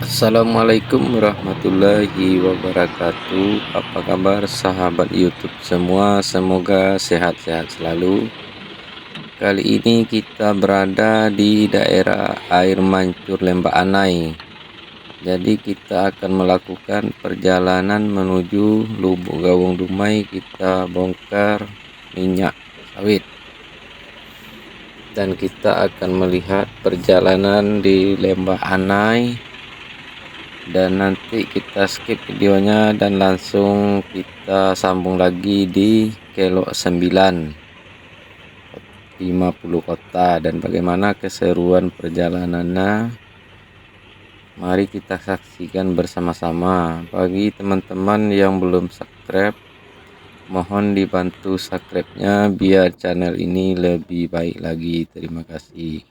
Assalamualaikum warahmatullahi wabarakatuh. Apa kabar sahabat YouTube semua? Semoga sehat-sehat selalu. Kali ini kita berada di daerah air mancur Lembah Anai. Jadi kita akan melakukan perjalanan menuju Lubuk Gawung Dumai. Kita bongkar minyak sawit. Dan kita akan melihat perjalanan di Lembah Anai. Dan nanti kita skip videonya dan langsung kita sambung lagi di Kelok 9 50 kota dan bagaimana keseruan perjalanannya. Mari kita saksikan bersama-sama. Bagi teman-teman yang belum subscribe, mohon dibantu subscribe-nya biar channel ini lebih baik lagi. Terima kasih.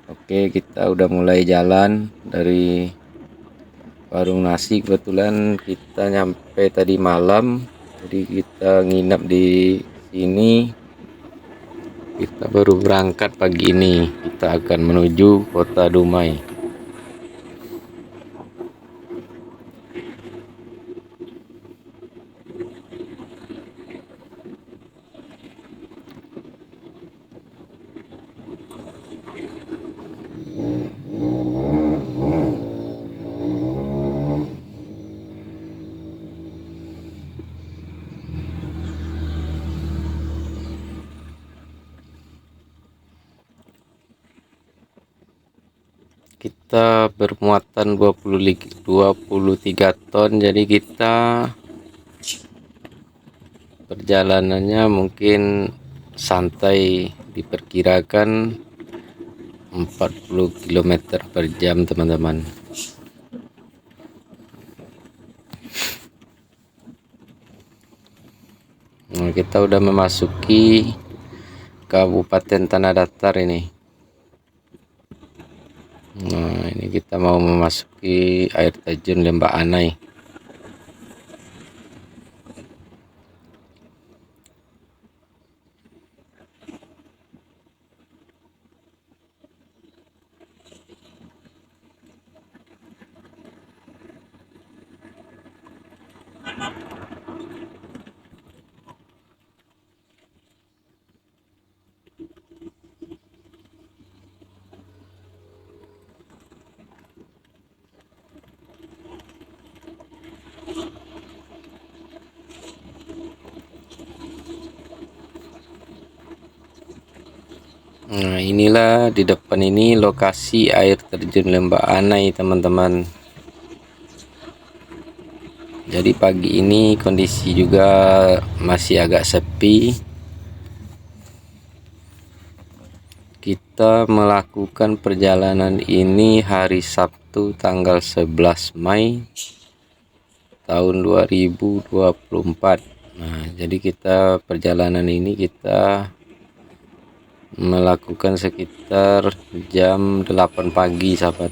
Oke, kita udah mulai jalan dari warung nasi. Kebetulan kita nyampe tadi malam, jadi kita nginap di sini. Kita baru berangkat pagi ini. Kita akan menuju kota Dumai. Kita bermuatan 23 ton, jadi kita perjalanannya mungkin santai, diperkirakan 40 km per jam teman-teman. Nah, kita udah memasuki Kabupaten Tanah Datar ini. Nah, ini kita mau memasuki air terjun Lembah Anai. Nah, inilah di depan ini lokasi air terjun Lembah Anai teman-teman. Jadi pagi ini kondisi juga masih agak sepi. Kita melakukan perjalanan ini hari Sabtu tanggal 11 Mei tahun 2024. Nah, jadi kita perjalanan ini kita melakukan sekitar jam 8 pagi sahabat.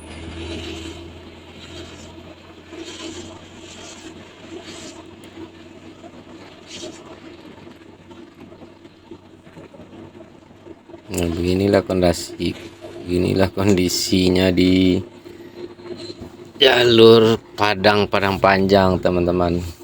Nah, beginilah kondisinya di jalur Padang Panjang teman-teman.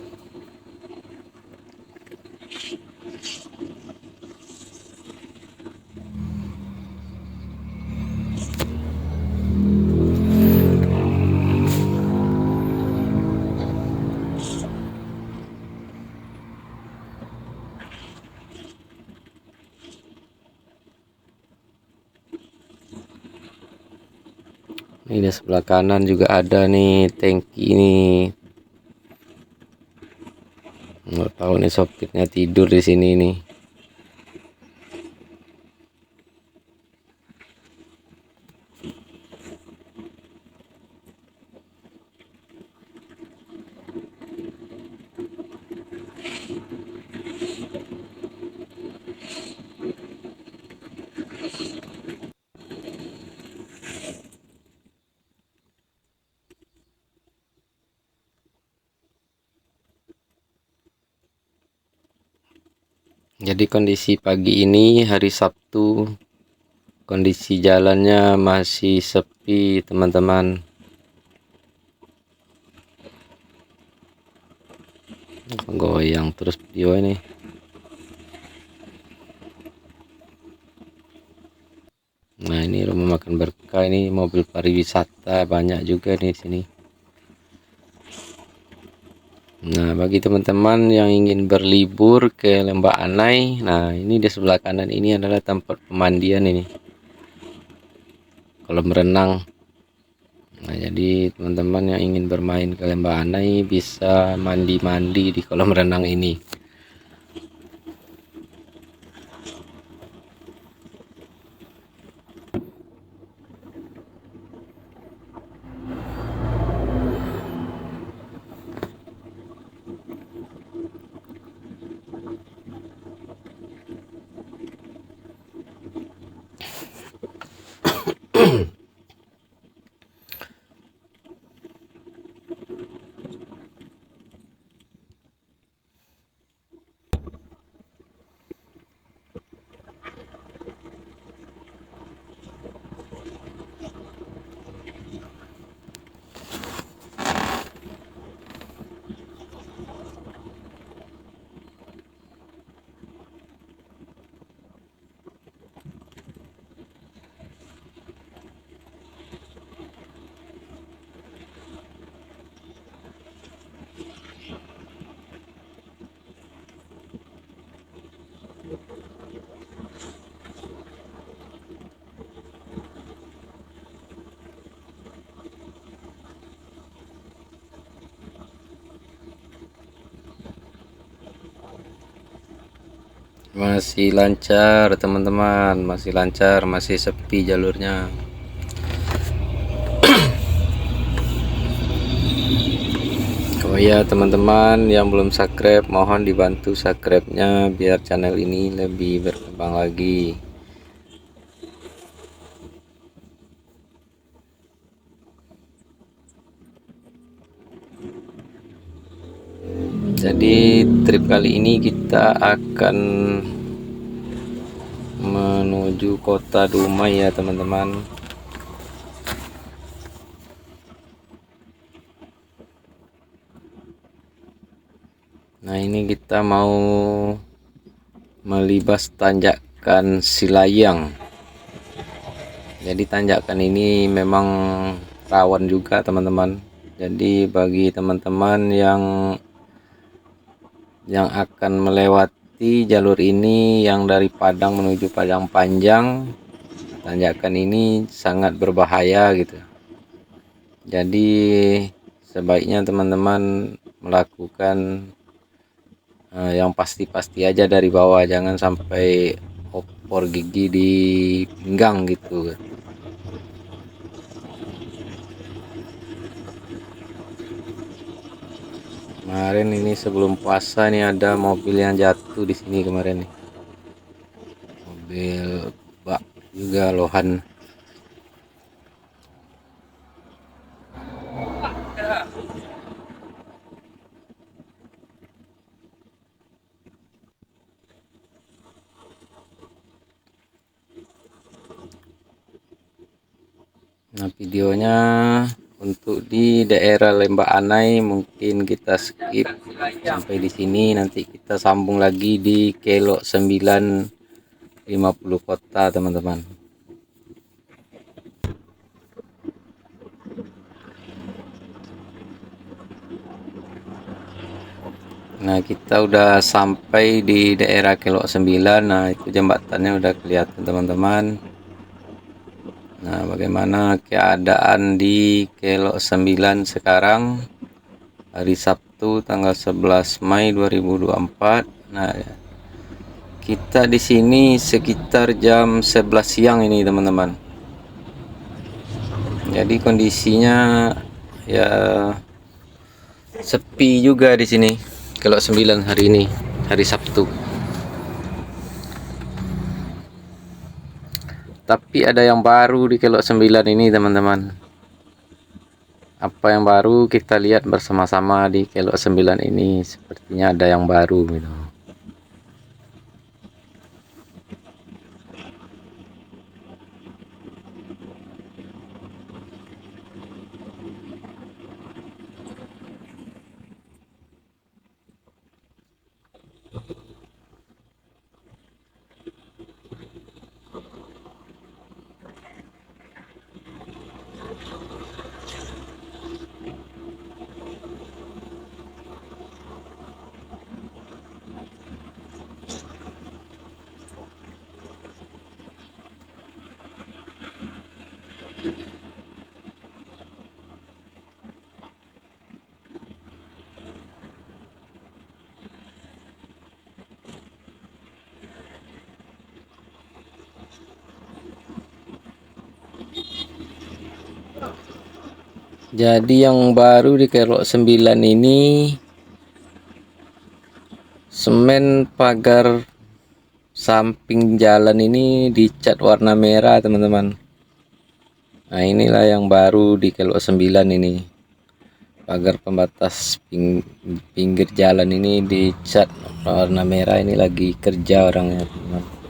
Ini di sebelah kanan juga ada nih tangki ini. Nggak tahu nih sopirnya tidur di sini nih. Jadi kondisi pagi ini hari Sabtu, kondisi jalannya masih sepi teman-teman. goyang terus video ini. Nah, ini rumah makan berkah, ini mobil pariwisata banyak juga nih di sini. Nah, bagi teman-teman yang ingin berlibur ke Lembah Anai, nah ini di sebelah kanan ini adalah tempat pemandian ini, kolam renang. Nah, jadi teman-teman yang ingin bermain ke Lembah Anai bisa mandi-mandi di kolam renang ini. Masih lancar teman-teman, masih lancar, masih sepi jalurnya. Oh ya teman-teman yang belum subscribe, mohon dibantu subscribe-nya biar channel ini lebih berkembang lagi. Jadi trip kali ini kita akan menuju kota Dumai ya teman-teman. Nah, ini kita mau melibas tanjakan Silayang. Jadi tanjakan ini memang rawan juga teman-teman. Jadi bagi teman-teman yang akan melewati jalur ini yang dari Padang menuju Padang Panjang, tanjakan ini sangat berbahaya gitu. Jadi sebaiknya teman-teman melakukan yang pasti-pasti aja dari bawah, jangan sampai opor gigi di pinggang gitu. Kemarin ini sebelum puasa nih ada mobil yang jatuh di sini kemarin nih. Mobil bak juga lohan. Nah, videonya untuk di daerah Lembah Anai mungkin kita skip sampai di sini, nanti kita sambung lagi di Kelok 950 kota teman-teman. Nah, kita udah sampai di daerah Kelok 9. Nah, itu jembatannya udah kelihatan teman-teman. Nah, bagaimana keadaan di Kelok 9 sekarang, hari Sabtu tanggal 11 Mai 2024. Nah, kita di sini sekitar jam 11 siang ini teman-teman. Jadi kondisinya ya sepi juga di sini Kelok 9 hari ini, hari Sabtu. Tapi ada yang baru di Kelok 9 ini teman-teman. Apa yang baru kita lihat bersama-sama di Kelok 9 ini, sepertinya ada yang baru gitu. Jadi yang baru di Kelok 9 ini semen pagar samping jalan ini dicat warna merah, teman-teman. Nah, inilah yang baru di Kelok 9 ini. Pagar pembatas pinggir jalan ini dicat warna merah. Ini lagi kerja orangnya, teman-teman.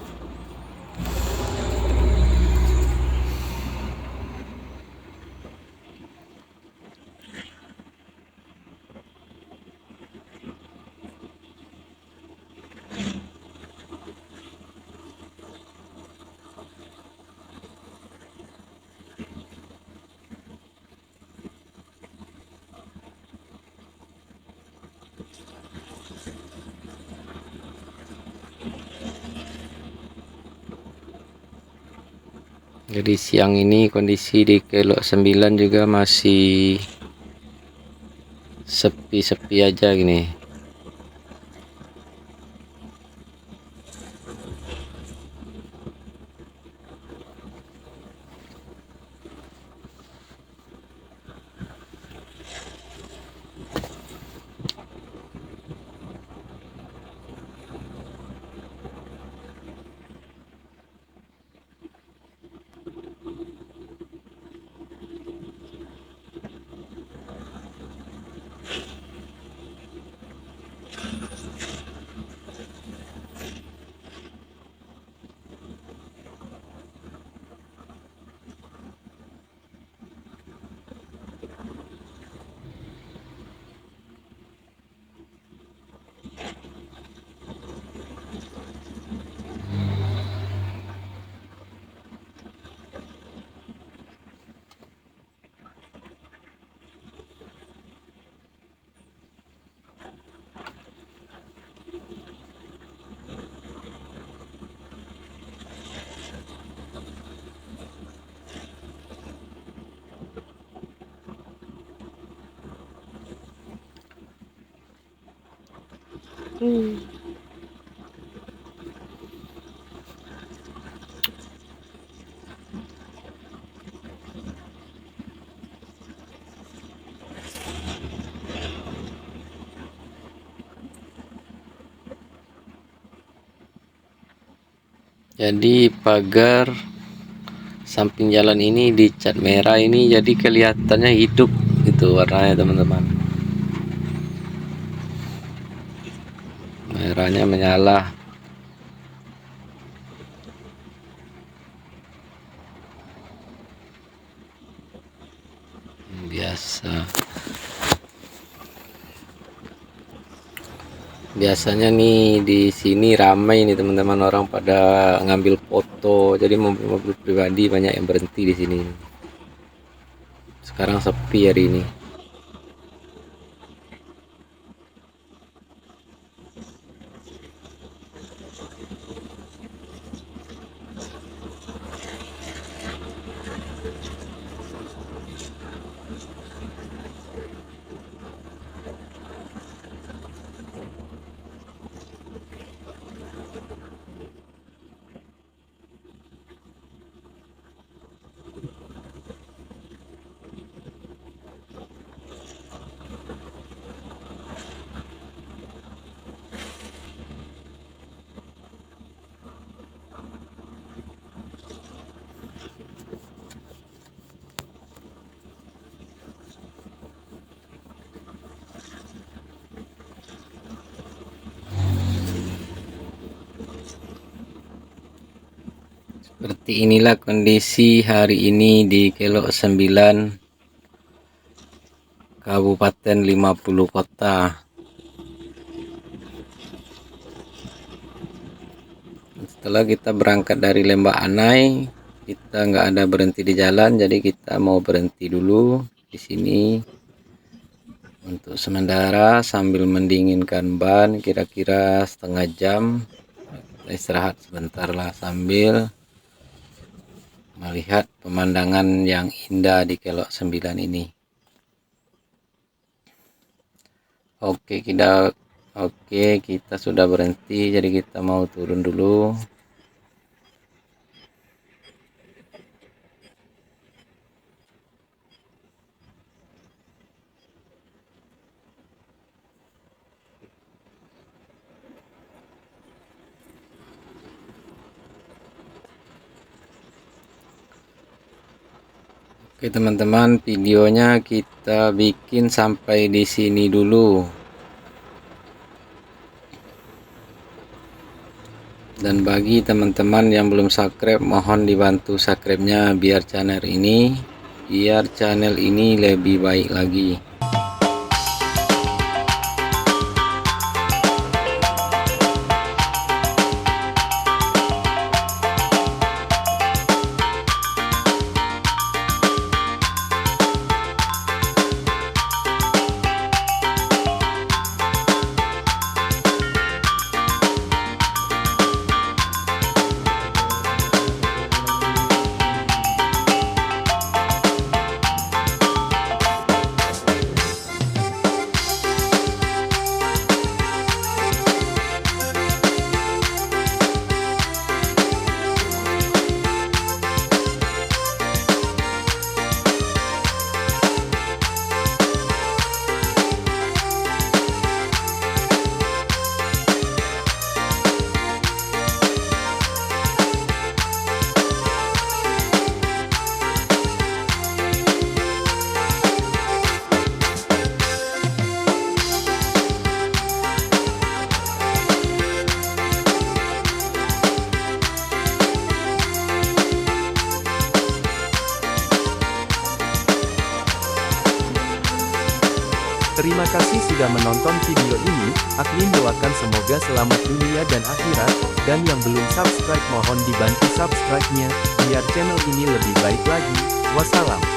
Jadi siang ini kondisi di Kelok 9 juga masih sepi-sepi aja gini. Jadi pagar samping jalan ini dicat merah ini, jadi kelihatannya hidup gitu warnanya, teman-teman. Merahnya menyala. Biasanya nih di sini ramai nih, teman-teman, orang pada ngambil foto. Jadi mobil-mobil pribadi banyak yang berhenti di sini. Sekarang sepi hari ini. Seperti inilah kondisi hari ini di Kelok 9, Kabupaten 50 Kota. Setelah kita berangkat dari Lembah Anai, kita nggak ada berhenti di jalan, jadi kita mau berhenti dulu di sini untuk sementara sambil mendinginkan ban, kira-kira setengah jam. Kita istirahat sebentar lah sambil melihat pemandangan yang indah di Kelok 9 ini. Oke, kita sudah berhenti, jadi kita mau turun dulu. Oke teman-teman, videonya kita bikin sampai di sini dulu. Dan bagi teman-teman yang belum subscribe, mohon dibantu subscribe-nya biar channel ini lebih baik lagi. Terima kasih sudah menonton video ini, admin doakan semoga selamat dunia dan akhirat, dan yang belum subscribe mohon dibantu subscribe-nya, biar channel ini lebih baik lagi. Wassalam.